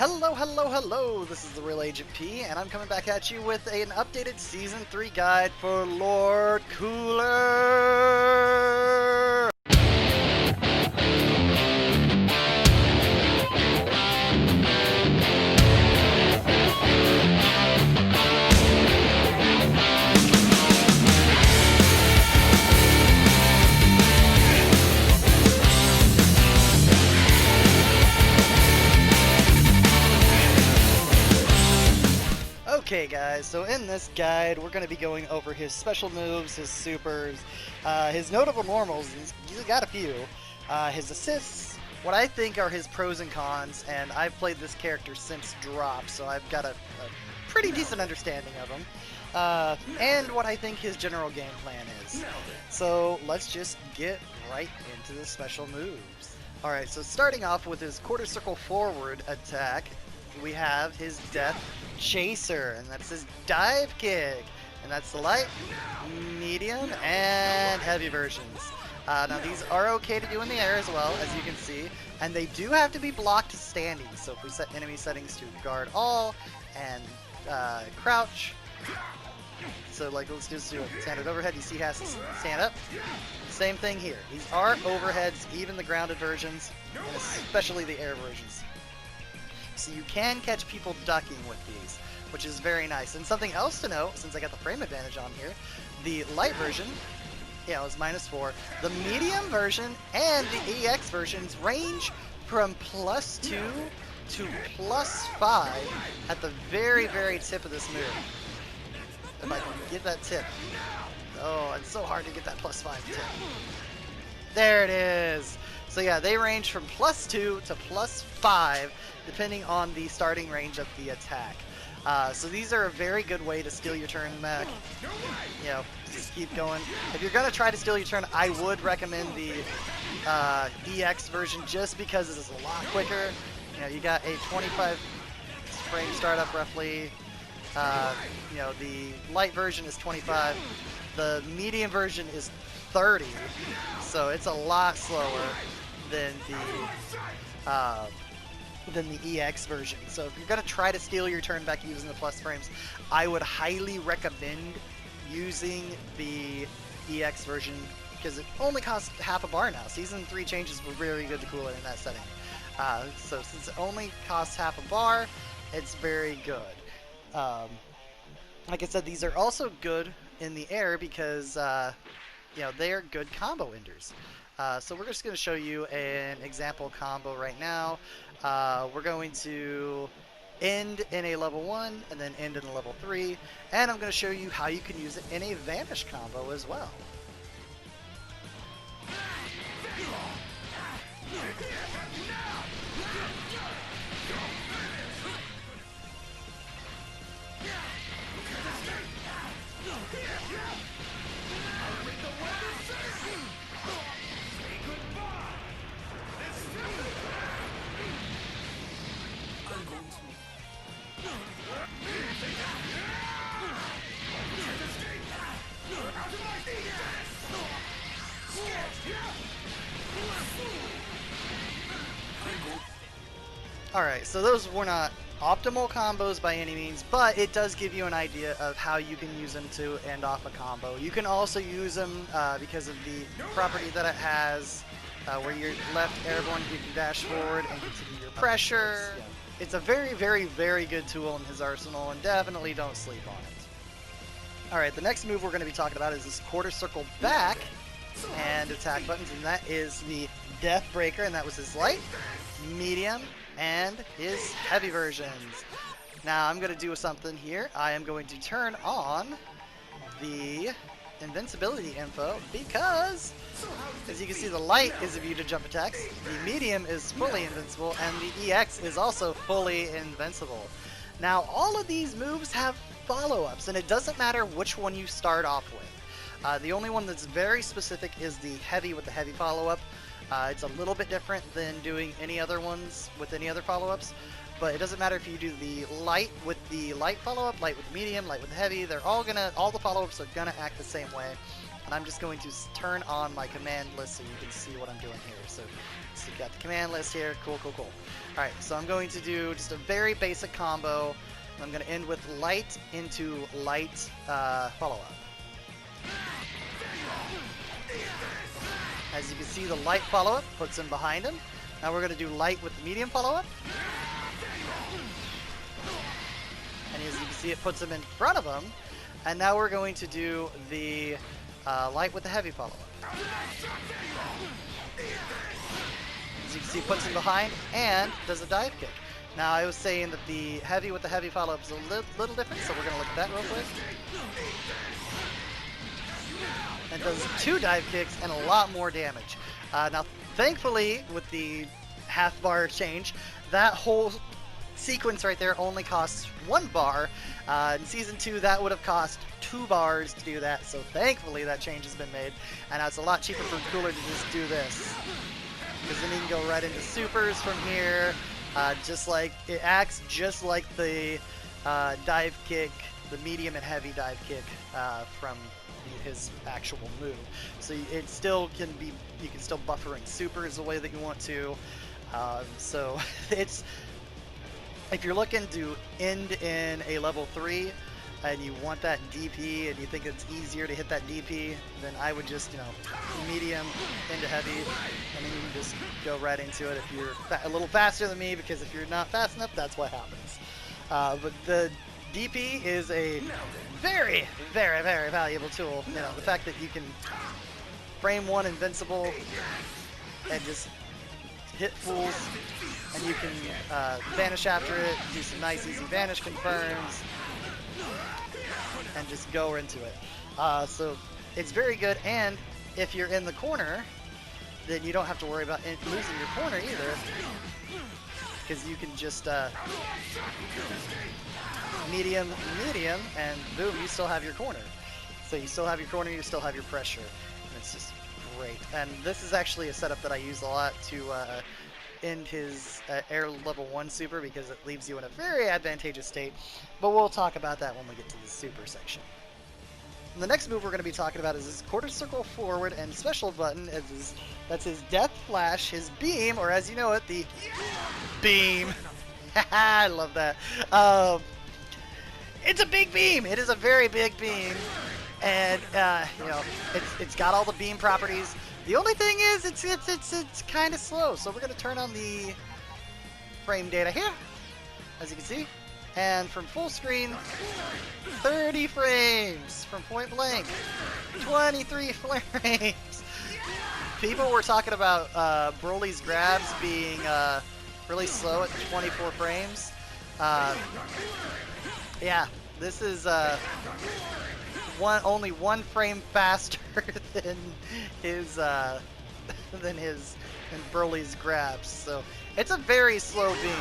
Hello, hello, hello! This is the Real Agent P, and I'm coming back at you with an updated Season 3 guide for Lord Cooler! Okay guys, so in this guide we're going to be going over his special moves, his supers, his notable normals, he's got a few, his assists, what I think are his pros and cons, and I've played this character since drop, so I've got a pretty decent understanding of him, and what I think his general game plan is. So let's just get right into the special moves. Alright, so starting off with his quarter circle forward attack, we have his Death Chaser, and that's his dive kick, and that's the light, medium, and heavy versions. Now these are okay to do in the air as well, as you can see, and they do have to be blocked standing. So if we set enemy settings to guard all and crouch, so like let's just do a standard overhead. You see he has to stand up. Same thing here. These are overheads, even the grounded versions, and especially the air versions. So you can catch people ducking with these, which is very nice. And something else to note, since I got the frame advantage on here, the light version, yeah, it was -4. The medium version and the EX versions range from +2 to +5 at the very, very tip of this move. If I can get that tip. Oh, it's so hard to get that +5 tip. There it is. So yeah, they range from +2 to +5, depending on the starting range of the attack. So these are a very good way to steal your turn back. You know, just keep going. If you're gonna try to steal your turn, I would recommend the EX version just because it is a lot quicker. You know, you got a 25 frame startup roughly. You know, the light version is 25. The medium version is 30. So it's a lot slower than the EX version. So if you're gonna try to steal your turn back using the plus frames, I would highly recommend using the EX version because it only costs half a bar now. Season 3 changes were very good to Cooler in that setting. So since it only costs half a bar, it's very good. Like I said, these are also good in the air because you know, they are good combo enders. So we're just going to show you an example combo right now. We're going to end in a level 1 and then end in a level 3, and I'm going to show you how you can use it in a vanish combo as well. Alright, so those were not optimal combos by any means, but it does give you an idea of how you can use them to end off a combo. You can also use them because of the property that it has, where you're left airborne, you can dash forward and continue your pressure. It's a very, very, very good tool in his arsenal, and definitely don't sleep on it. Alright, the next move we're going to be talking about is this quarter circle back and attack buttons, and that is the Death Breaker, and that was his light, medium, and his heavy versions. Now I'm going to do something here. I am going to turn on the invincibility info because, as you can see, the light is immune to jump attacks, the medium is fully invincible, and the EX is also fully invincible. Now all of these moves have follow-ups, and it doesn't matter which one you start off with. The only one that's very specific is the heavy with the heavy follow-up. It's a little bit different than doing any other ones with any other follow-ups, but it doesn't matter if you do the light with the light follow-up, light with the medium, light with the heavy. They're all the follow-ups are gonna act the same way. and I'm just going to turn on my command list so you can see what I'm doing here. So you got the command list here. Cool, cool, cool. All right, so I'm going to do just a very basic combo. I'm going to end with light into light follow-up. As you can see, the light follow-up puts him behind him. Now we're going to do light with the medium follow-up. And as you can see, it puts him in front of him. And now we're going to do the light with the heavy follow-up. As you can see, it puts him behind and does a dive kick. Now, I was saying that the heavy with the heavy follow-up is a little different, so we're going to look at that real quick. And does 2 dive kicks and a lot more damage. Now, thankfully, with the half bar change, that whole sequence right there only costs 1 bar. In Season 2, that would have cost 2 bars to do that, so thankfully that change has been made. And now it's a lot cheaper for Cooler to just do this. Because then you can go right into supers from here. Just like, it acts just like the dive kick, the medium and heavy dive kick from his actual move. So it still can be, you can still buffer in supers the way that you want to. So it's, if you're looking to end in a level 3 and you want that DP and you think it's easier to hit that DP, then I would just, you know, medium into heavy, and then you can just go right into it if you're a little faster than me, because if you're not fast enough, that's what happens. But the DP is a very, very, very valuable tool. You know, the fact that you can frame 1 invincible and just hit fools, and you can vanish after it, do some nice easy vanish confirms, and just go into it. So it's very good, and if you're in the corner, then you don't have to worry about losing your corner either, because you can just medium, and boom, you still have your corner. So you still have your corner, you still have your pressure, and it's just great. And this is actually a setup that I use a lot to end his air level 1 super, because it leaves you in a very advantageous state, but we'll talk about that when we get to the super section. And the next move we're going to be talking about is his quarter circle forward and special button. That's his death flash, his beam, or as you know it, the beam. I love that. It's a big beam. It is a very big beam, and you know, it's got all the beam properties. The only thing is, it's kind of slow. So we're gonna turn on the frame data here, as you can see, and from full screen, 30 frames from point blank, 23 frames. People were talking about Broly's grabs being really slow at 24 frames. Yeah, this is only 1 frame faster than his than Broly's grabs. So it's a very slow beam.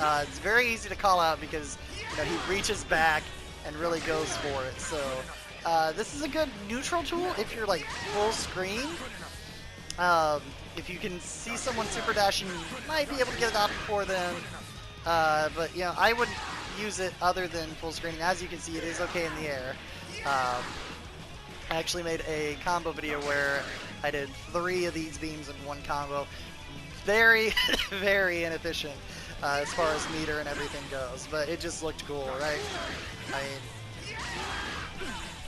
It's very easy to call out because, you know, he reaches back and really goes for it. So this is a good neutral tool if you're like full screen. If you can see someone super dashing, you might be able to get it out before them. But you know, I wouldn't use it other than full screen. As you can see, it is okay in the air. I actually made a combo video where I did 3 of these beams in 1 combo. Very, very inefficient as far as meter and everything goes, but it just looked cool, right? I mean,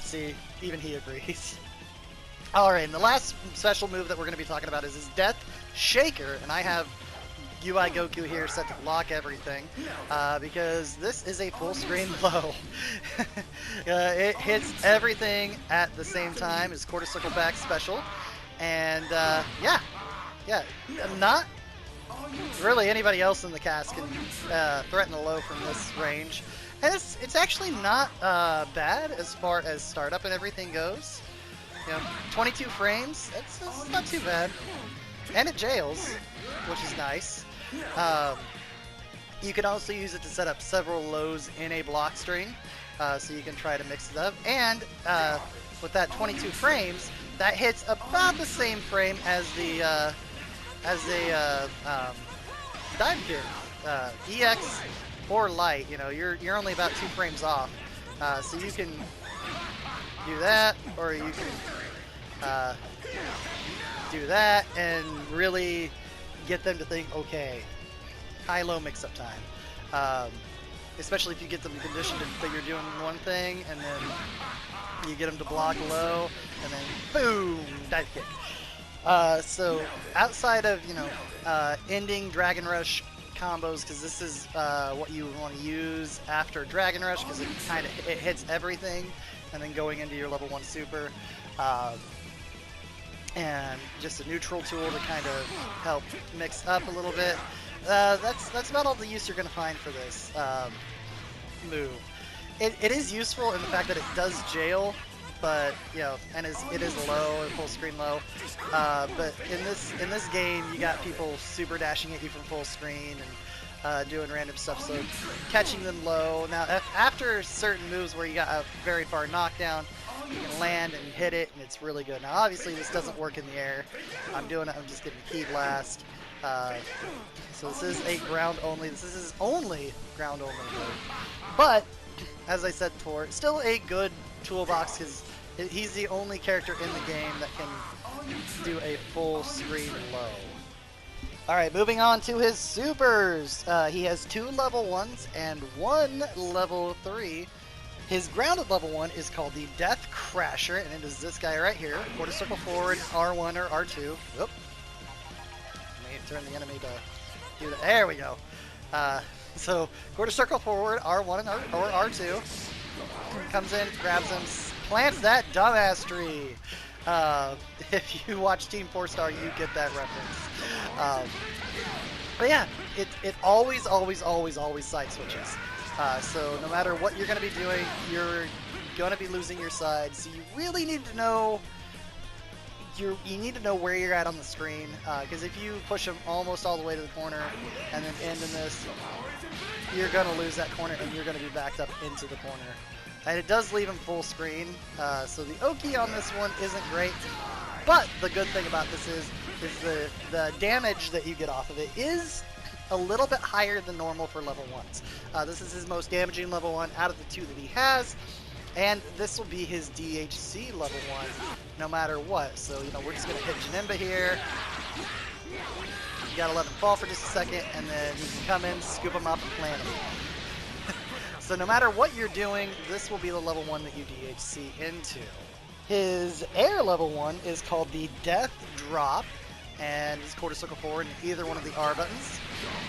see, even he agrees. Alright, and the last special move that we're going to be talking about is his Death Shaker, and I have UI Goku here set to block everything, because this is a full screen low. It hits everything at the same time. His quarter circle back special, and yeah, not really anybody else in the cast can threaten a low from this range, and it's actually not bad as far as startup and everything goes. You know, 22 frames, that's not too bad, and it jails, which is nice. You can also use it to set up several lows in a block string, so you can try to mix it up. And with that 22 frames, that hits about the same frame as the dive kick, EX or light. You know, you're only about 2 frames off, so you can do that, or you can do that and really get them to think, okay, high-low mix-up time. Especially if you get them conditioned that you're doing one thing, and then you get them to block low, and then boom, dive kick. So outside of, you know, ending Dragon Rush combos, because this is what you want to use after Dragon Rush, because it hits everything, and then going into your level 1 super, and just a neutral tool to kind of help mix up a little bit. That's about all the use you're going to find for this move. It is useful in the fact that it does jail, but you know, and it is low, full screen low. But in this game, you got people super dashing at you from full screen and doing random stuff. So catching them low. Now after certain moves where you got a very far knockdown, you can land and hit it, and it's really good. Now obviously this doesn't work in the air. I'm just getting key blast. So this is a ground only. This is only ground only move. But as I said before, still a good toolbox because he's the only character in the game that can do a full screen low. Alright, moving on to his supers. He has 2 level 1s and 1 level 3. His grounded level 1 is called the Death Crasher, and it is this guy right here. Quarter circle forward, R1 or R2. Oop. Let me turn the enemy to do that. There we go. So quarter circle forward, R1 or R2. Comes in, grabs him, plants that dumbass tree. If you watch Team 4-Star, you get that reference. But yeah, it always side switches. So no matter what you're going to be doing, you're going to be losing your side. So you really need to know you need to know where you're at on the screen. Because if you push him almost all the way to the corner and then end in this, you're going to lose that corner and you're going to be backed up into the corner. And it does leave him full screen. So the Oki on this one isn't great. But the good thing about this is the damage that you get off of it is a little bit higher than normal for level 1s. This is his most damaging level 1 out of the 2 that he has, and this will be his DHC level 1 no matter what. So, you know, we're just going to hit Janemba here. You got to let him fall for just a second, and then you can come in, scoop him up, and plant him. So no matter what you're doing, this will be the level 1 that you DHC into. His air level 1 is called the Death Drop, and he's quarter circle forward in either one of the R buttons.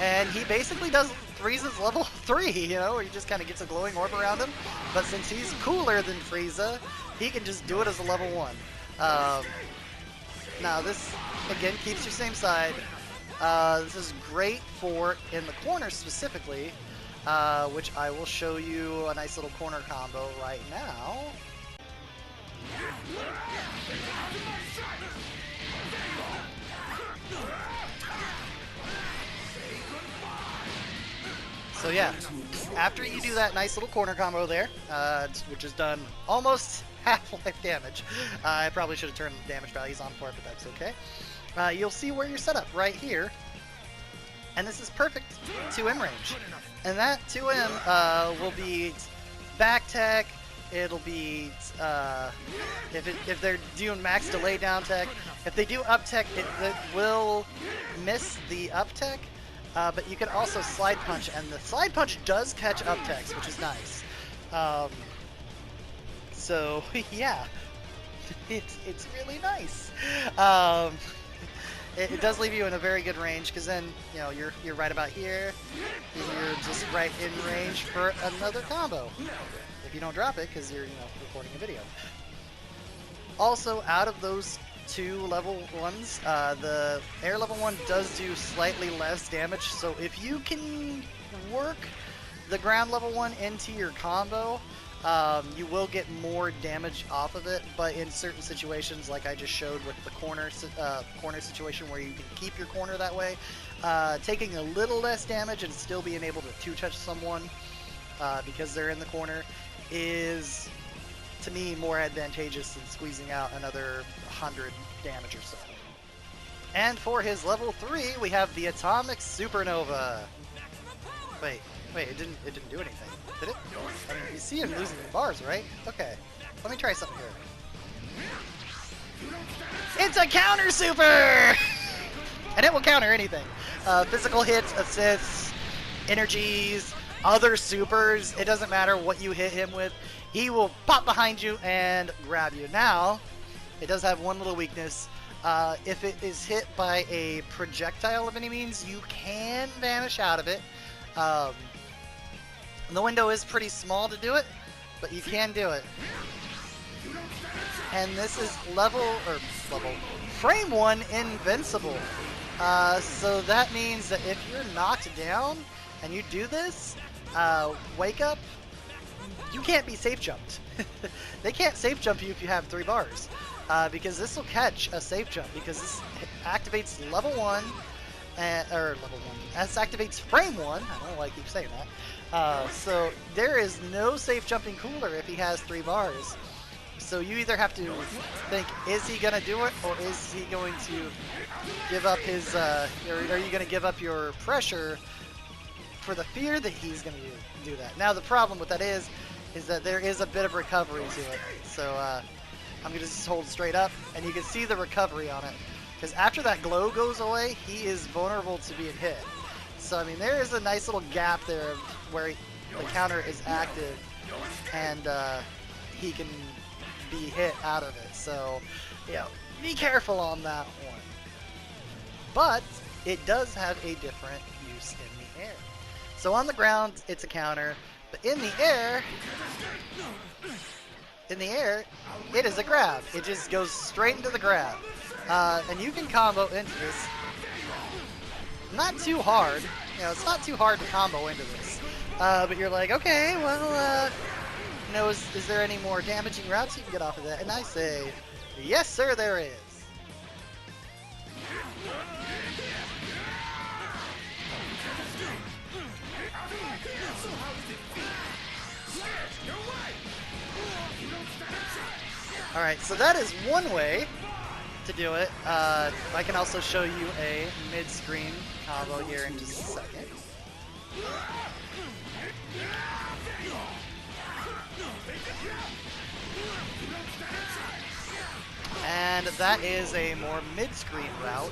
And he basically does Frieza's level 3, you know, where he just kind of gets a glowing orb around him. But since he's cooler than Frieza, he can just do it as a level 1. Now this, again, keeps your same side. This is great for in the corner specifically, which I will show you a nice little corner combo right now. So yeah, after you do that nice little corner combo there, which has done almost half-life damage, I probably should have turned the damage values on for it, but that's okay. You'll see where you're set up right here, and this is perfect 2M range. And that 2M will be back tech, it'll be, if they're doing max delay down tech, if they do up tech, it will miss the up tech. But you can also slide punch, and the slide punch does catch up techs, which is nice. So yeah, it's really nice. It does leave you in a very good range, because then you know you're right about here, and you're just right in range for another combo. If you don't drop it, because you're recording a video. Also, out of those 2 level 1s, the air level 1 does do slightly less damage, so if you can work the ground level 1 into your combo, you will get more damage off of it, but in certain situations, like I just showed with the corner situation where you can keep your corner that way, taking a little less damage and still being able to 2-touch someone because they're in the corner is, to me, more advantageous than squeezing out another 100 damage or so. And for his level 3, we have the Atomic Supernova. Wait, it didn't do anything, did it? I mean, you see him losing the bars, right? Okay, let me try something here. It's a counter super! And it will counter anything. Physical hits, assists, energies, other supers. It doesn't matter what you hit him with. He will pop behind you and grab you. Now, it does have one little weakness. If it is hit by a projectile of any means, you can vanish out of it. The window is pretty small to do it, but you can do it. And this is frame 1 invincible. So that means that if you're knocked down and you do this, wake up, you can't be safe jumped. They can't safe jump you if you have 3 bars. Because this will catch a safe jump, because this activates level 1, this activates frame 1, I don't know why I keep saying that. So there is no safe jumping cooler if he has 3 bars. So you either have to think, is he going to do it, or is he going to give up his, or are you going to give up your pressure for the fear that he's going to do that? Now the problem with that is that there is a bit of recovery to it. So I'm going to just hold straight up, and you can see the recovery on it. Because after that glow goes away, he is vulnerable to being hit. So I mean, there is a nice little gap there where the counter is active, and he can be hit out of it. So, you know, be careful on that one. But it does have a different use in the air. So on the ground, it's a counter, but in the air, it is a grab. It just goes straight into the grab. And you can combo into this. Not too hard. You know, it's not too hard to combo into this. But you're like, okay, well, you know, is there any more damaging routes you can get off of that? And I say, yes, sir, there is. Alright, so that is one way to do it. I can also show you a mid-screen combo here in just a second. And that is a more mid-screen route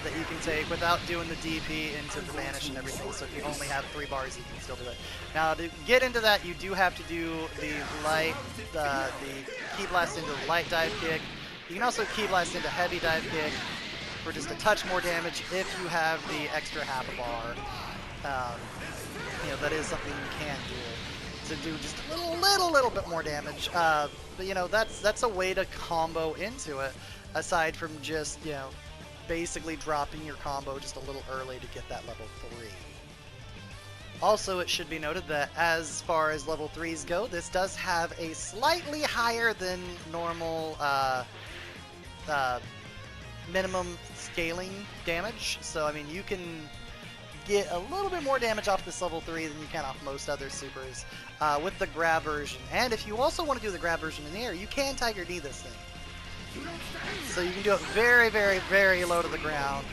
that you can take without doing the DP into the vanish and everything. So if you only have 3 bars, you can still do it. Now to get into that, you do have to do the key blast into the light dive kick. You can also key blast into heavy dive kick for just a touch more damage if you have the extra half a bar. You know, that is something you can do to do just a little bit more damage. But you know, that's a way to combo into it, aside from just, you know, basically dropping your combo just a little early to get that level 3. Also, it should be noted that as far as level 3s go, this does have a slightly higher than normal minimum scaling damage. So I mean, you can get a little bit more damage off this level 3 than you can off most other supers with the grab version. And if you also want to do the grab version in the air, you can Tiger D this thing. So you can do it very, very, very low to the ground,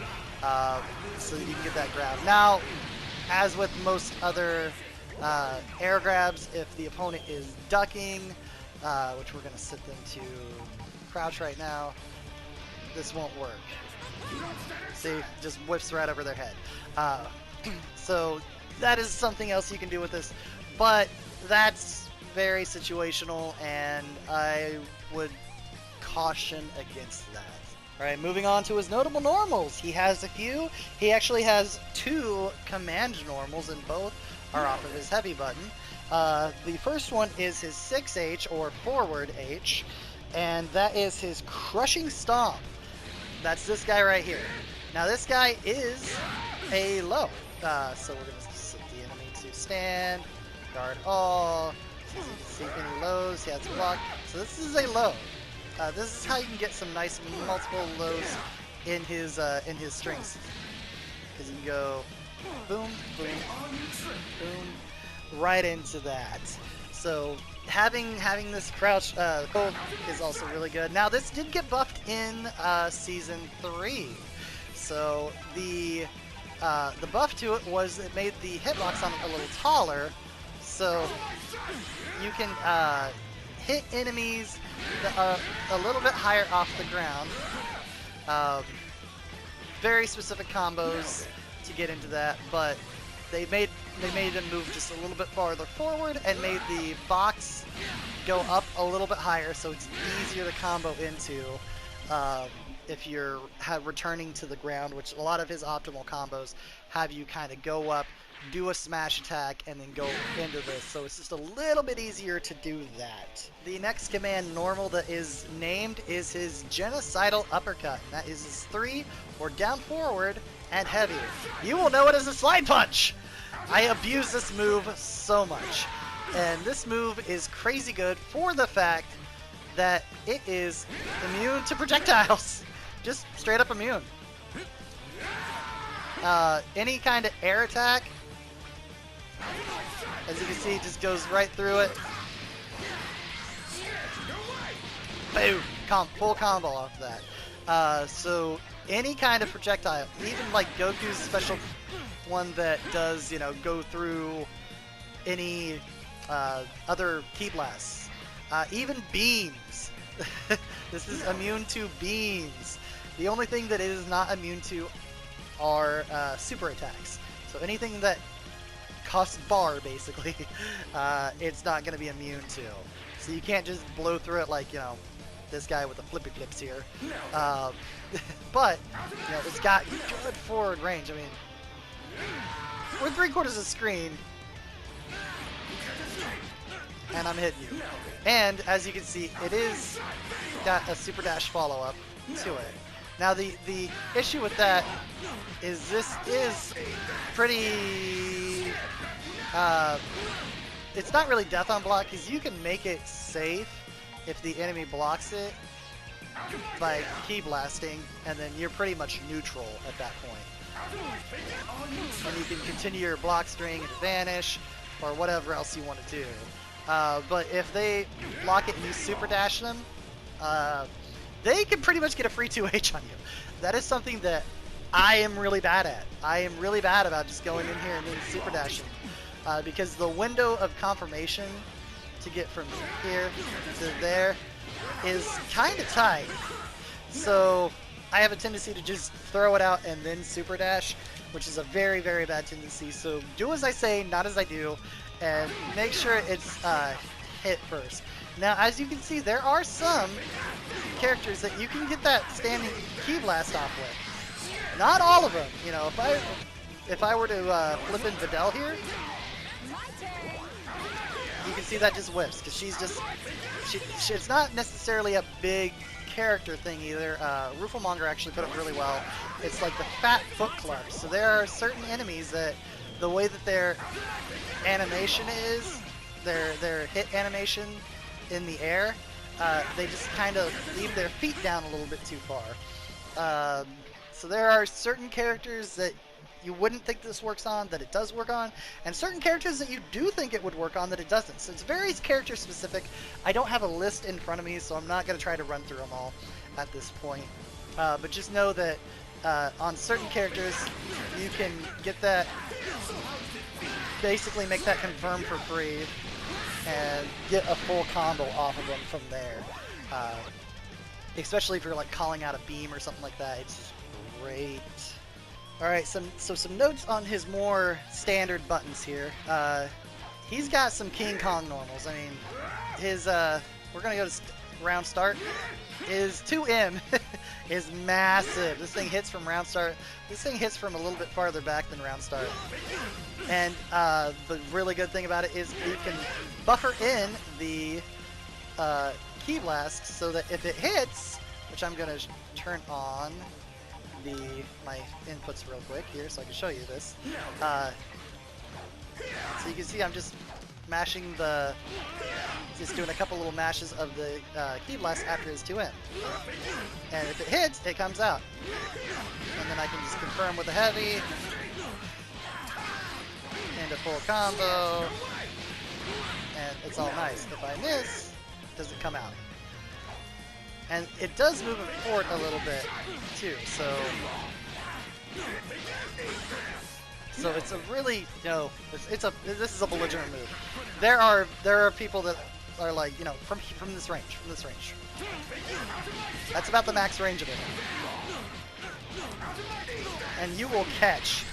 so you can get that grab. Now, as with most other air grabs, if the opponent is ducking, which we're going to set them to crouch right now, this won't work. See, just whips right over their head. So that is something else you can do with this, but that's very situational, and I would caution against that. Alright, moving on to his notable normals. He has a few. He actually has 2 command normals, and both are off of his heavy button. The first one is his 6H, or forward H, and that is his crushing stomp. That's this guy right here. Now this guy is a low, so we're going to set the enemy to stand, guard all, so you can see any lows, he has a block. So this is a low. This is how you can get some nice multiple lows in his strings. Because you can go boom, boom, boom, right into that. So having this crouch is also really good. Now this did get buffed in Season 3. So the buff to it was it made the hitbox on it a little taller. So you can hit enemies that are a little bit higher off the ground. Very specific combos to get into that, but they made them move just a little bit farther forward and made the box go up a little bit higher, so it's easier to combo into if you're returning to the ground, which a lot of his optimal combos have you kind of go up, do a smash attack, and then go into this, so it's just a little bit easier to do that. The next command normal that is named is his genocidal uppercut, and that is his 3 or down forward and heavy. You will know it as a slide punch! I abuse this move so much, and this move is crazy good for the fact that it is immune to projectiles. Just straight up immune. Any kind of air attack, as you can see, just goes right through it. Boom! Full combo off that. So any kind of projectile, even like Goku's special one that does, you know, go through any other ki blasts, even beams. This is immune to beams. The only thing that it is not immune to are super attacks. So anything that costs bar, basically, it's not going to be immune to. So you can't just blow through it like, you know, this guy with the flippy flips here. But, you know, it's got good forward range. I mean, we're 3/4 of the screen, and I'm hitting you. And as you can see, it is got a super dash follow-up to it. Now the issue with that is this is pretty, it's not really death on block, because you can make it safe if the enemy blocks it by ki blasting, and then you're pretty much neutral at that point. And you can continue your block string and vanish, or whatever else you want to do. But if they block it and you super dash them, they can pretty much get a free 2H on you. That is something that I am really bad at. I am really bad about just going in here and then super dashing. Because the window of confirmation to get from here to there is kind of tight. So I have a tendency to just throw it out and then super dash, which is a very, very bad tendency. So do as I say, not as I do, and make sure it's hit first. Now, as you can see, there are some characters that you can get that standing ki blast off with. Not all of them. You know, if I were to flip in Videl here, you can see that just whips, because she's just it's not necessarily a big character thing either. Rufelmonger actually put it really well. It's like the fat foot club. So there are certain enemies that the way that their animation is, their hit animation in the air, they just kind of leave their feet down a little bit too far. So there are certain characters that you wouldn't think this works on that it does work on, and certain characters that you do think it would work on that it doesn't. So it's very character specific. I don't have a list in front of me, so I'm not going to try to run through them all at this point. But just know that on certain characters, you can get that, basically make that confirm for free, and get a full combo off of them from there. Especially if you're like calling out a beam or something like that, it's just great. Alright, some notes on his more standard buttons here. He's got some King Kong normals. I mean, his, we're gonna go to round start. His 2M is massive. This thing hits from round start. This thing hits from a little bit farther back than round start. And the really good thing about it is you can buffer in the ki blast so that if it hits, which I'm gonna turn on my inputs real quick here so I can show you this. So you can see I'm just mashing just doing a couple little mashes of the ki blast after his 2M. And if it hits, it comes out. And then I can just confirm with a heavy, and a full combo, and it's all nice. If I miss, it doesn't come out. And it does move it forward a little bit too, so it's a really, you know, this is a belligerent move. There are people that are like, you know, from this range, That's about the max range of it. And you will catch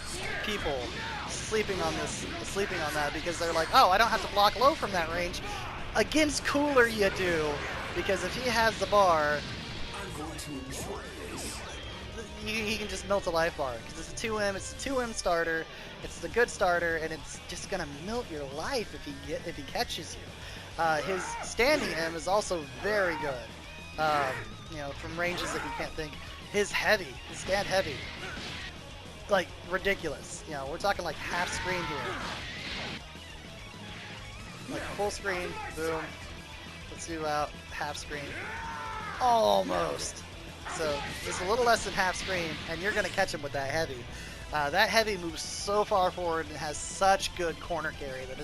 people sleeping on that because they're like, oh, I don't have to block low from that range. Against Cooler you do, because if he has the bar, he can just melt a life bar. Because it's a 2M, it's a 2M starter, it's the good starter, and it's just gonna melt your life if he catches you. His standing M is also very good. You know, from ranges that you can't think. His stand heavy, like ridiculous. You know, we're talking like half screen here. Like full screen, boom. Let's do out half screen. Almost. So just a little less than half screen, and you're gonna catch him with that heavy. That heavy moves so far forward and has such good corner carry that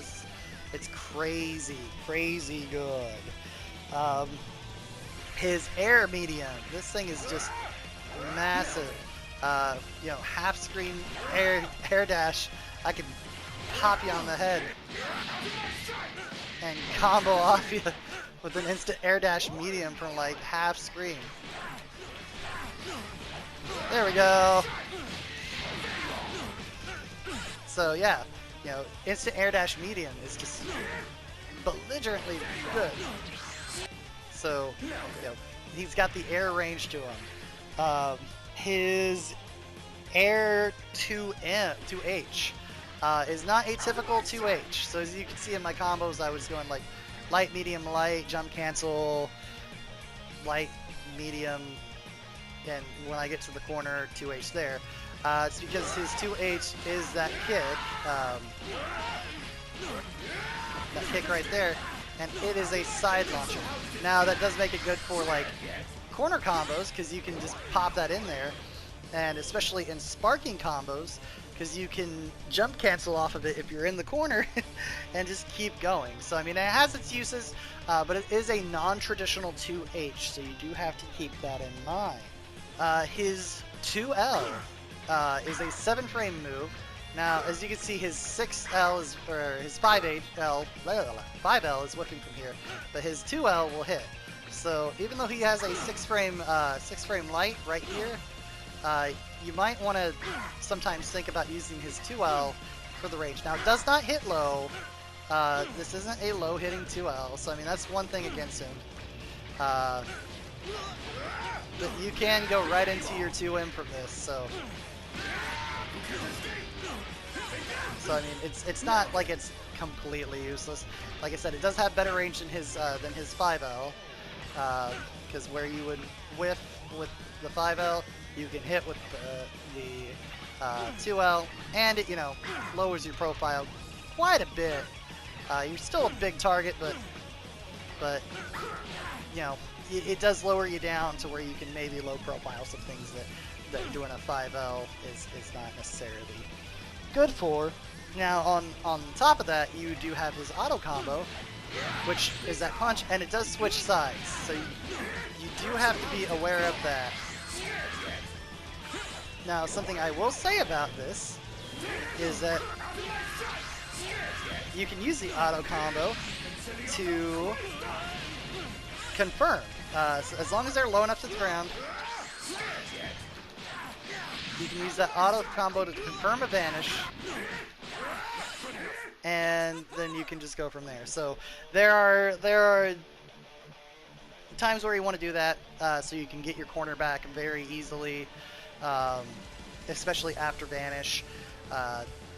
it's crazy good. His air medium, this thing is just massive. You know, half screen air dash. I can pop you on the head and combo off you with an instant air dash medium from like half screen. There we go. So yeah, you know, instant air dash medium is just belligerently good. So, you know, he's got the air range to him. His air 2H is not atypical 2H. So as you can see in my combos, I was going like light, medium, light, jump cancel, light, medium, and when I get to the corner, 2H there. It's because his 2H is that kick right there, and it is a side launcher. Now that does make it good for like corner combos, because you can just pop that in there, and especially in sparking combos, because you can jump cancel off of it if you're in the corner and just keep going. So I mean, it has its uses, but it is a non-traditional 2H, so you do have to keep that in mind. His 2L is a 7-frame move. Now, as you can see, his 6L is, or his 5L is whipping from here, but his 2L will hit. So even though he has a 6-frame light right here, you might want to sometimes think about using his 2L for the range. Now, it does not hit low. This isn't a low hitting 2L, so I mean that's one thing against him. But you can go right into your 2M from this, so I mean it's not like it's completely useless. Like I said, it does have better range than his 5L, because where you would whiff with the 5L, you can hit with the 2L, and it, you know, lowers your profile quite a bit. You're still a big target, but you know, it does lower you down to where you can maybe low profile some things that doing a 5L is not necessarily good for. Now on top of that, you do have his auto combo, which is that punch, and it does switch sides, so you do have to be aware of that. Now, something I will say about this is that you can use the auto combo to confirm. So as long as they're low enough to the ground, you can use that auto combo to confirm a vanish, and then you can just go from there. So there are times where you want to do that, so you can get your corner back very easily, especially after vanish.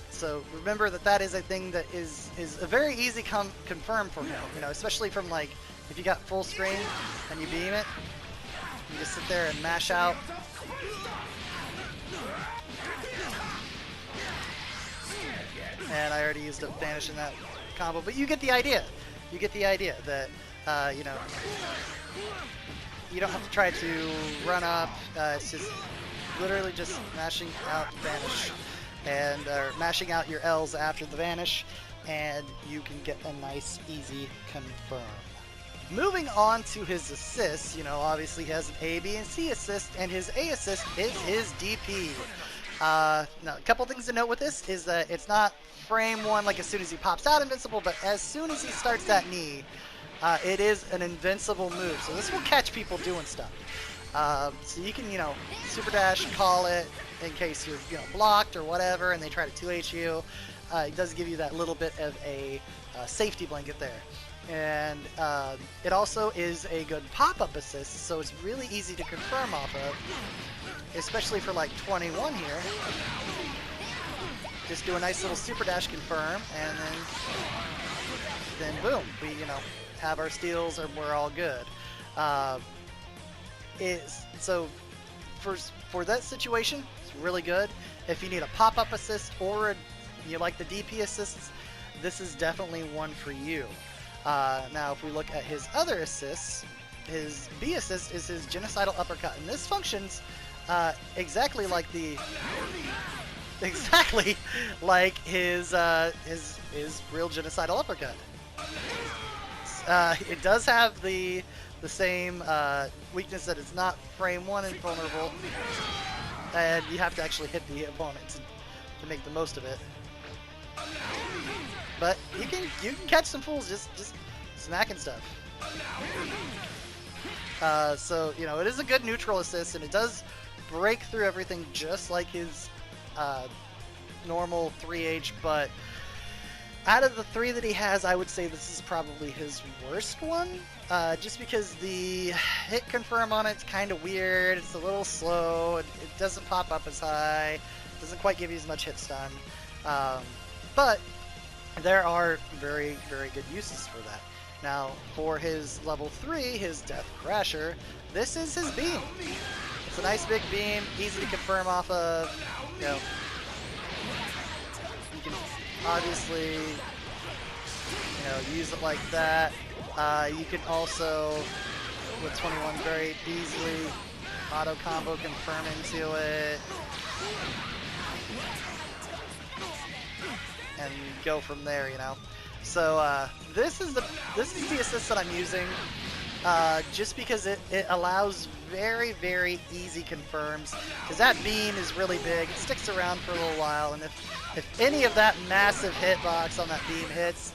So remember that is a thing that is a very easy confirm for him. You know, especially from like if you got full screen and you beam it, you just sit there and mash out. And I already used a vanish in that combo, but you get the idea. You get the idea that you know, you don't have to try to run up. It's just literally just mashing out vanish, and mashing out your L's after the vanish, and you can get a nice, easy confirm. Moving on to his assists, you know, obviously he has an A, B, and C assist, and his A assist is his DP. Now, a couple things to note with this is that it's not frame one, like as soon as he pops out invincible, but as soon as he starts that knee, it is an invincible move, so this will catch people doing stuff. So you can, super dash, call it in case you're, blocked or whatever, and they try to 2H you. It does give you that little bit of a safety blanket there. And it also is a good pop-up assist, so it's really easy to confirm off of, especially for like 21 here. Just do a nice little super dash confirm, and then boom, we have our steals, and we're all good. So for that situation, it's really good. If you need a pop-up assist or you like the DP assists, this is definitely one for you. Now, if we look at his other assists, his B assist is his genocidal uppercut, and this functions exactly like his real genocidal uppercut. It does have the same weakness that it's not frame 1 invulnerable, and you have to actually hit the opponent to make the most of it. But you can catch some fools just smacking stuff. So it is a good neutral assist, and it does break through everything just like his normal 3H. But out of the 3 that he has, I would say this is probably his worst one, just because the hit confirm on it's kind of weird. It's a little slow. It doesn't pop up as high. It doesn't quite give you as much hit stun. But there are very, very good uses for that. Now, for his level 3, his Death Crasher, this is his beam. It's a nice big beam, easy to confirm off of. You can obviously, use it like that. You can also, with 21, very easily auto combo confirm into it. And go from there, So this is the assist that I'm using, just because it allows very, very easy confirms, because that beam is really big. It sticks around for a little while, and if any of that massive hitbox on that beam hits,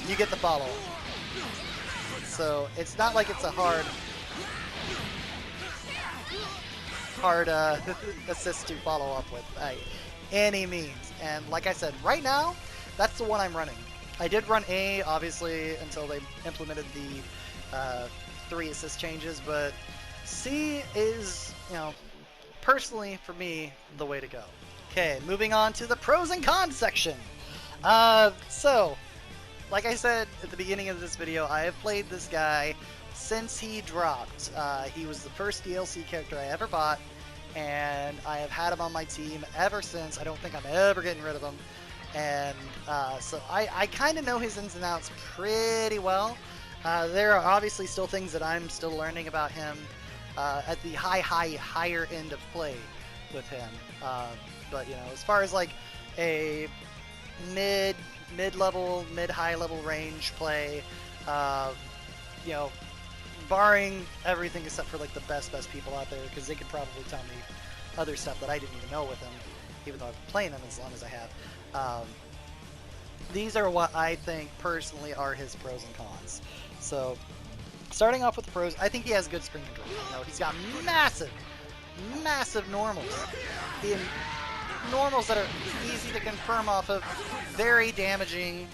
you get the follow. So it's not like it's a hard assist to follow up with by any means. And like I said, right now, that's the one I'm running. I did run A, obviously, until they implemented the 3 assist changes, but C is, personally, for me, the way to go. Okay, moving on to the pros and cons section. So, like I said at the beginning of this video, I have played this guy since he dropped. He was the first DLC character I ever bought, and I have had him on my team ever since. I don't think I'm ever getting rid of him. And so I kind of know his ins and outs pretty well. There are obviously still things that I'm still learning about him at the higher end of play with him. But as far as like a mid-level, mid-high level range play, barring everything except for like the best people out there, because they could probably tell me other stuff that I didn't even know with him, even though I've been playing him as long as I have. These are what I think personally are his pros and cons. So, starting off with the pros, I think he has good screen control. He's got massive normals. Normals that are easy to confirm off of, very damaging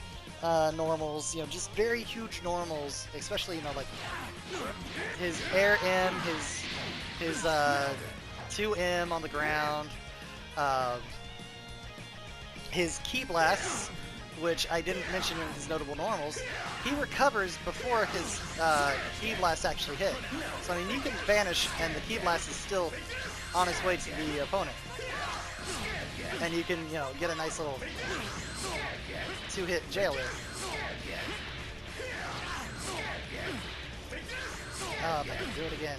normals, just very huge normals, especially, like his air M, his 2M on the ground, his key blasts, which I didn't mention in his notable normals. He recovers before his key blast actually hit. So I mean, you can vanish and the key blast is still on its way to the opponent. And you can, get a nice little 2-hit jail there. Oh man, do it again.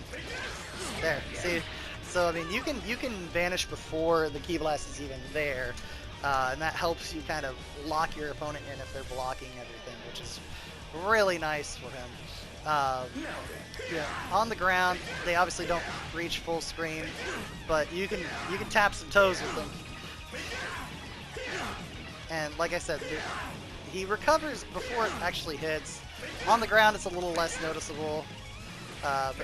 There, see? So I mean, you can vanish before the key blast is even there, and that helps you kind of lock your opponent in if they're blocking everything, which is really nice for him. On the ground, they obviously don't reach full screen, but you can tap some toes with them. And like I said, he recovers before it actually hits. On the ground, it's a little less noticeable, but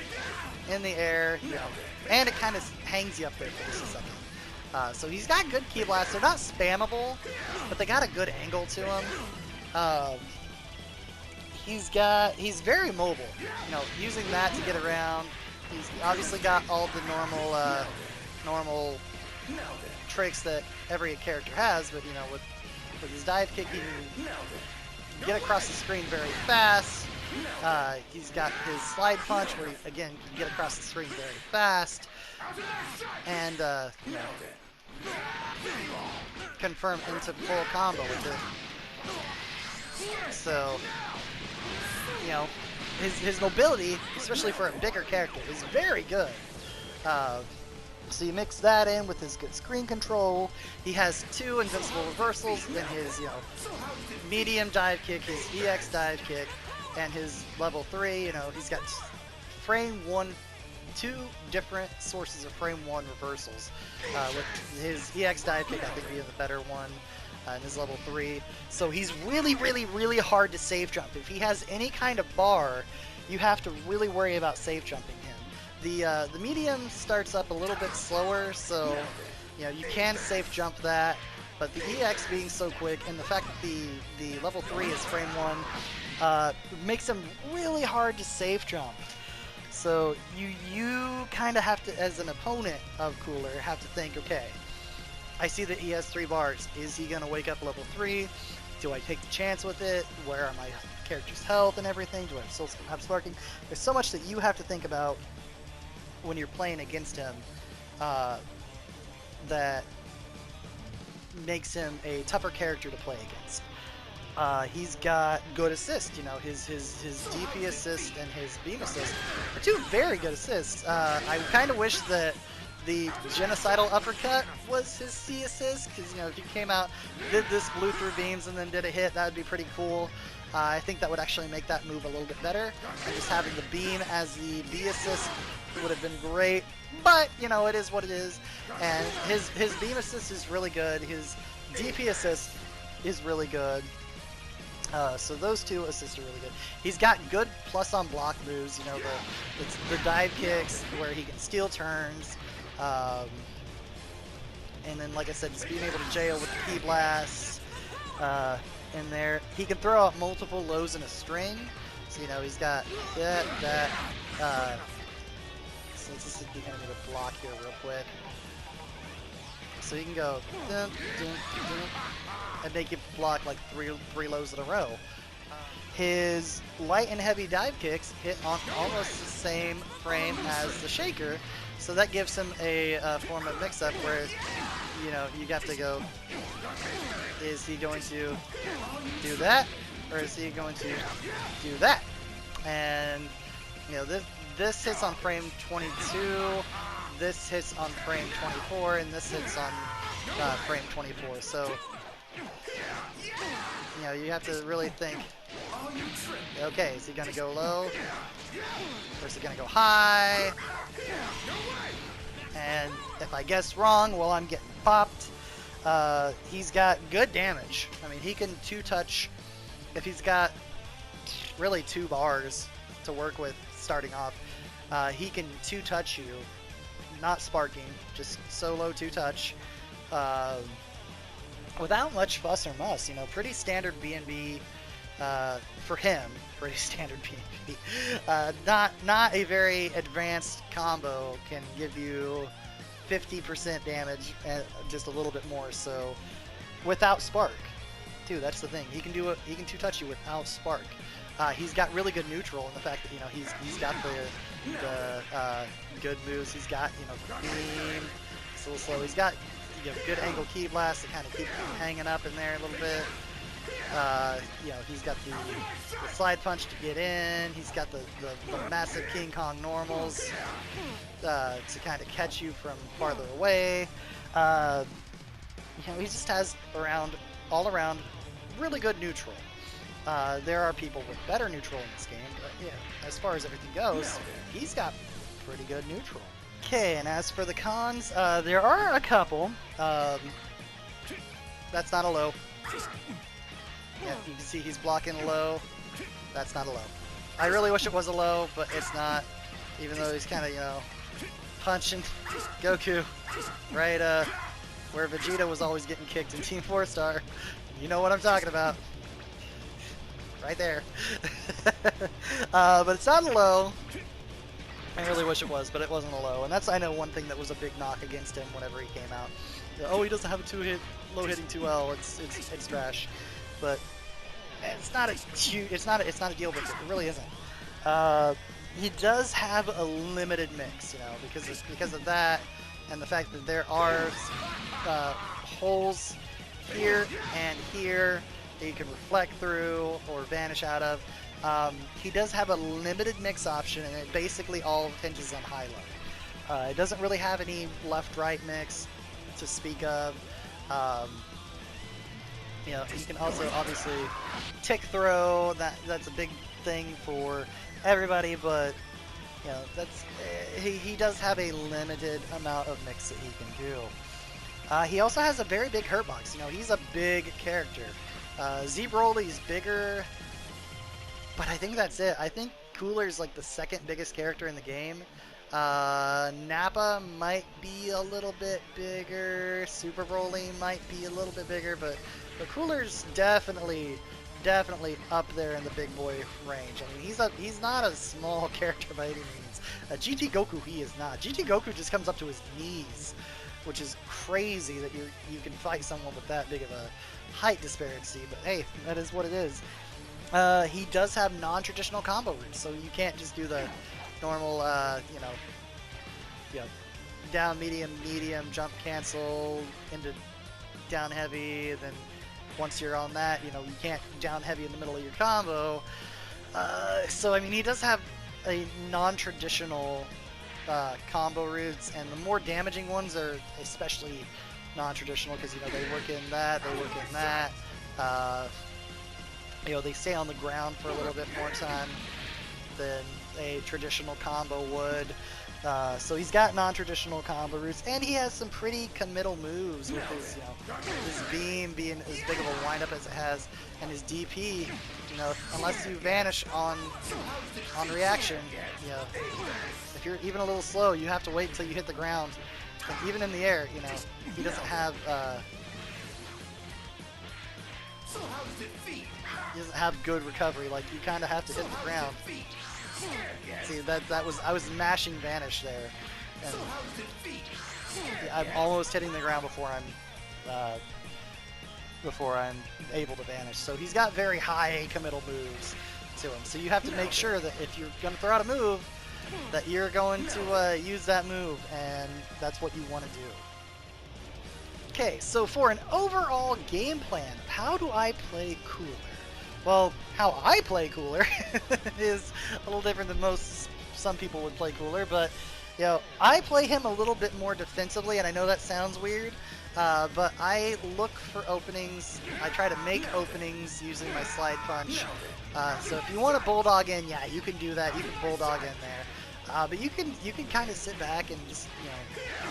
in the air, you know, and it kind of hangs you up there for just a second. So he's got good key blasts. They're not spammable, but they got a good angle to them. He's very mobile, you know, using that to get around. He's obviously got all the normal tricks that every character has, but you know, with his dive kick, he can get across the screen very fast. He's got his slide punch, where he, again, can get across the screen very fast, and you know, confirm into full combo with it. So, you know, his mobility, especially for a bigger character, is very good. So you mix that in with his good screen control. He has 2 invincible reversals in his, you know, medium dive kick, his EX dive kick, and his level 3. You know, he's got frame 1, 2 different sources of frame 1 reversals. With his EX dive kick, I think, being the better one. And his level 3. So he's really hard to safe jump. If he has any kind of bar, you have to really worry about safe jumping him. The medium starts up a little bit slower, so you know, you can safe jump that, but the EX being so quick and the fact that the level 3 is frame 1 makes him really hard to safe jump. So you kind of have to, as an opponent of Cooler, have to think, okay, I see that he has 3 bars. Is he going to wake up level 3? Do I take the chance with it? Where are my character's health and everything? Do I still have sparking? There's so much that you have to think about when you're playing against him that makes him a tougher character to play against. He's got good assist, you know, his DP assist and his beam assist are 2 very good assists. I kind of wish that the genocidal uppercut was his C assist, because, you know, if he came out, did this, blew through beams, and then did a hit, that would be pretty cool. I think that would actually make that move a little bit better, and just having the beam as the B assist would have been great, but, you know, it is what it is, and his beam assist is really good, his DP assist is really good, so those 2 assists are really good. He's got good plus on block moves, you know, the dive kicks where he can steal turns, and then, like I said, just being able to jail with the key blasts in there. He can throw out multiple lows in a string, so, you know, he's got that. So let's just see if we can do a block here real quick. So he can go dun, dun, dun, and make you block like three lows in a row. His light and heavy dive kicks hit on almost the same frame as the shaker, so that gives him a form of mix-up where, you know, you have to go, is he going to do that, or is he going to do that? And, you know, this hits on frame 22, this hits on frame 24, and this hits on frame 24. So, you know, you have to really think, okay, is he going to go low, or is he going to go high? And if I guess wrong, well, I'm getting popped. He's got good damage. I mean, he can 2-touch if he's got really 2 bars to work with starting off. He can 2-touch you, not sparking, just solo 2-touch, without much fuss or muss. You know, pretty standard B&B for him. Pretty standard B&B. Not a very advanced combo. Can give you 50% damage, and just a little bit more. So, without spark, too. That's the thing. He can do it. He can 2-touch you without spark. He's got really good neutral in the fact that, you know, he's got the good moves. He's got, you know, beam. It's a little slow. He's got, you know, good angle key blast to kind of keep him hanging up in there a little bit. You know, he's got the slide punch to get in. He's got the massive King Kong normals to kind of catch you from farther away. You know, he just has all around really good neutral. There are people with better neutral in this game, but yeah, as far as everything goes, he's got pretty good neutral. Okay, and as for the cons, there are a couple. That's not a low. Yeah, You can see he's blocking low. That's not a low. I really wish it was a low, but it's not. Even though he's kind of, you know, punching Goku right where Vegeta was always getting kicked in Team 4-Star. You know what I'm talking about. Right there. But it's not a low. I really wish it was, but it wasn't a low. And that's, I know, one thing that was a big knock against him whenever he came out. Oh, he doesn't have a two-hit, low-hitting 2L. It's trash. But it's not a huge, it's not a deal breaker. It really isn't. He does have a limited mix, you know, because of that, and the fact that there are holes here and here that you can reflect through or vanish out of. He does have a limited mix option, and it basically all hinges on high-low. It doesn't really have any left-right mix to speak of. You know, you can also obviously tick throw. That's a big thing for everybody, but you know, that's he does have a limited amount of mix that he can do. He also has a very big hurt box. You know, he's a big character. Z Broly's bigger, but I think that's it. I think Cooler's like the second biggest character in the game. Nappa might be a little bit bigger. Super Broly might be a little bit bigger, but Cooler's definitely up there in the big boy range. I mean, he's not a small character by any means. GT Goku, he is not. GT Goku just comes up to his knees, which is crazy that you can fight someone with that big of a height disparity. But hey, that is what it is. He does have non-traditional combo routes, so you can't just do the normal, you know, down medium, jump cancel into down heavy, then once you're on that, you know, you can't down heavy in the middle of your combo. So I mean, he does have a non-traditional combo routes, and the more damaging ones are especially non-traditional because, you know, they work in that, they work in that. You know, they stay on the ground for a little bit more time than a traditional combo would. So he's got non-traditional combo routes, and he has some pretty committal moves with his, you know, his beam being as big of a windup as it has, and his DP. You know, unless you vanish on reaction, you know, if you're even a little slow, you have to wait until you hit the ground. And even in the air, you know, he doesn't have good recovery. Like, you kind of have to hit the ground. See, I was mashing vanish there, and I'm almost hitting the ground before I'm able to vanish. So he's got very high committal moves to him. So you have to make sure that if you're going to throw out a move, that you're going to use that move, and that's what you want to do. Okay, so for an overall game plan of how do I play Cooler? Well, how I play Cooler is a little different than some people would play Cooler, but you know, I play him a little bit more defensively, and I know that sounds weird, but I look for openings. I try to make openings using my slide punch. So if you want to bulldog in, yeah, you can do that. You can bulldog in there, but you can kind of sit back and just, you know,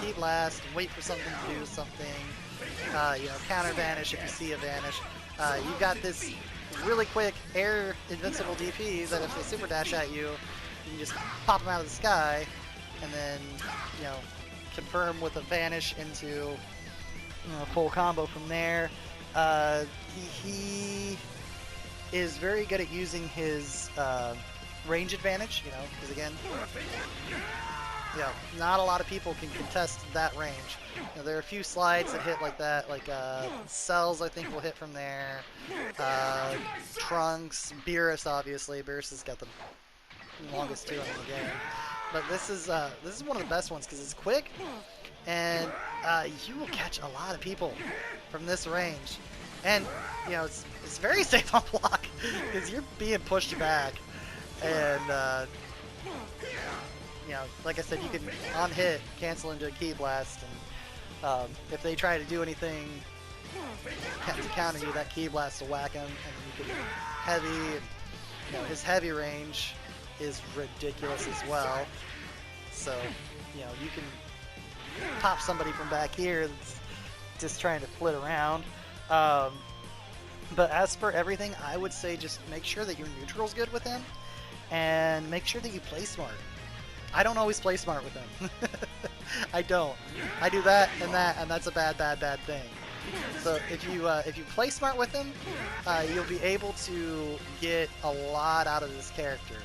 key blast, wait for something to do something. You know, counter vanish if you see a vanish. You've got this really quick air invincible DP that if they super dash at you, you can just pop them out of the sky, and then, you know, confirm with a vanish into, you know, full combo from there. He is very good at using his range advantage, you know, because again, you know, not a lot of people can contest that range. You know, there are a few slides that hit like that, like Cells I think will hit from there, Trunks, Beerus obviously. Beerus has got the longest 2 in the game. But this is one of the best ones because it's quick, and you will catch a lot of people from this range. And you know, it's very safe on block because you're being pushed back, and you know, like I said, you can on hit cancel into a key blast, and if they try to do anything to counter you, that key blast will whack him, and you can heavy. You know, his heavy range is ridiculous as well. So, you know, you can pop somebody from back here that's just trying to flit around. But as for everything, I would say just make sure that your neutral's good with him, and make sure that you play smart. I don't always play smart with him. I don't. I do that, and that's a bad thing. So if you play smart with him, you'll be able to get a lot out of this character.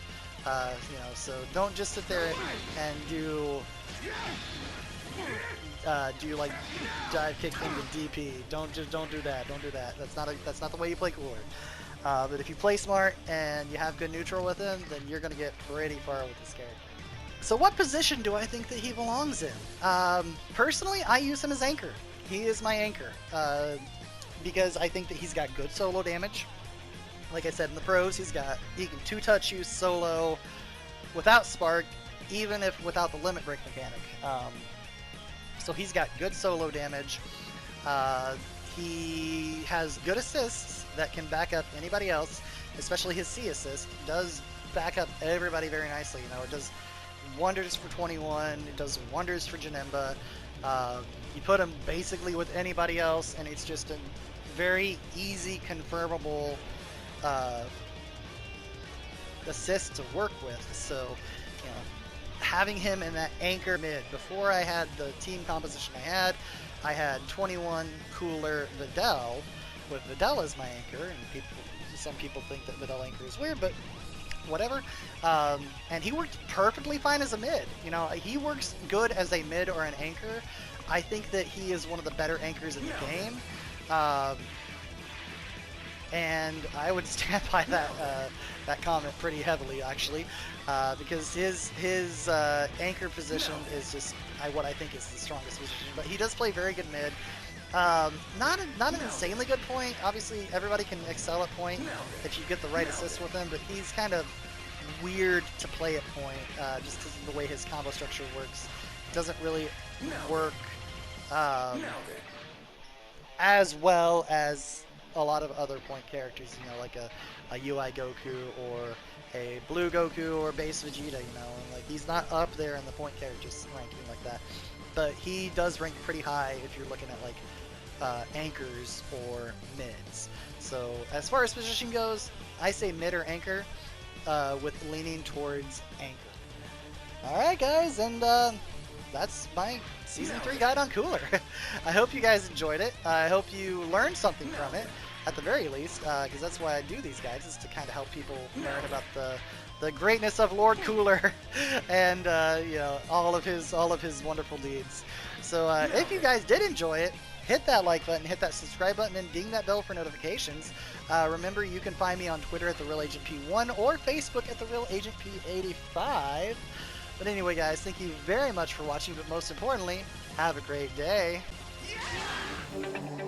You know, so don't just sit there and do like dive kick into DP. Don't do that. Don't do that. That's not the way you play Cooler. But if you play smart and you have good neutral with him, then you're gonna get pretty far with this character. So what position do I think that he belongs in? Personally, I use him as anchor. He is my anchor because I think that he's got good solo damage. Like I said in the pros, he can two-touch you solo without spark, even if without the limit break mechanic. So he's got good solo damage. He has good assists that can back up anybody else, especially his C assist does back up everybody very nicely. You know, it does wonders for 21, it does wonders for Janemba. You put him basically with anybody else, and it's just a very easy, confirmable assist to work with. So, you know, having him in that anchor mid. Before I had the team composition I had 21, Cooler, Vidal, with Vidal as my anchor, and some people think that Vidal anchor is weird, but whatever. And he worked perfectly fine as a mid. You know, he works good as a mid or an anchor. I think that he is one of the better anchors in the game. And I would stand by that comment pretty heavily, actually, because his anchor position is just what I think is the strongest position. But he does play very good mid. Not an insanely good point. Obviously, everybody can excel at point if you get the right assist with him, but he's kind of weird to play at point just because of the way his combo structure works. It doesn't really work as well as a lot of other point characters, you know, like a UI Goku or a Blue Goku or base Vegeta, you know, and like he's not up there in the point characters ranking like that, but he does rank pretty high if you're looking at like anchors or mids. So as far as position goes, I say mid or anchor with leaning towards anchor. Alright guys, and that's my Season 3 guide on Cooler. I hope you guys enjoyed it. I hope you learned something from it, at the very least, because that's why I do these guides, is to kind of help people learn about the greatness of Lord Cooler and you know, all of his wonderful deeds. So if you guys did enjoy it, hit that like button, hit that subscribe button, and ding that bell for notifications. Remember, you can find me on Twitter at TheRealAgentP1 or Facebook at TheRealAgentP85. But anyway, guys, thank you very much for watching, but most importantly, have a great day. Yeah!